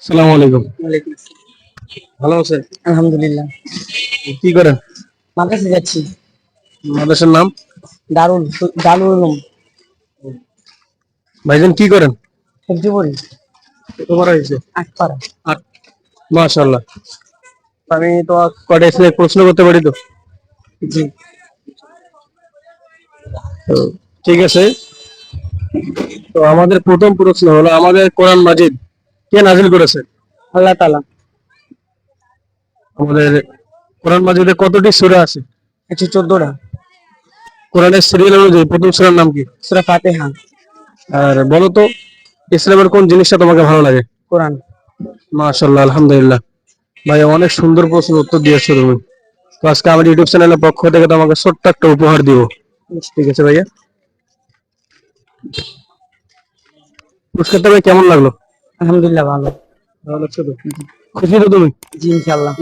আসসালামু আলাইকুম। ওয়ালাইকুম আসসালাম। ভালো আছেন? আলহামদুলিল্লাহ। কি করেন? মাদ্রাসে যাচ্ছি। মাদ্রাসার নাম? দারুল উলুম। ভাইজান কি করেন? সবজি পড়ি। কত বড় হয়েছে? আটপাড়া। আট। মাশাআল্লাহ। আমি তো কয়টা ইসলামিক প্রশ্ন করতে পারি তো? জি। তো ঠিক আছে। তো আমাদের প্রথম প্রশ্ন হলো আমাদের কোরআন মাজিদ কে নাজিল করেছে? আল্লাহ তাআলা। আমাদের কোরআন মাজিদে কতটি সূরা আছে? 114টা। কোরআনের সিরিয়াল অনুযায়ী প্রথম সূরার নাম কি? সূরা ফাতিহা। আর বলো তো ইসলামের কোন জিনিসটা তোমাকে ভালো লাগে? কোরআন। মাশাআল্লাহ, আলহামদুলিল্লাহ। ভাই অনেক সুন্দর প্রশ্ন উত্তর দিয়েছো তুমি। তো আজকে আমার ইউটিউব চ্যানেলের পক্ষ থেকে তোমাকে ছোট্ট একটা উপহার দিব। ঠিক আছে ভাইয়া। পুরস্কারটা ভাই কেমন লাগলো? আলহামদুলিল্লাহ ভালো। ভালো লাগছে তো? খুশি তো তুমি? জি ইনশাআল্লাহ।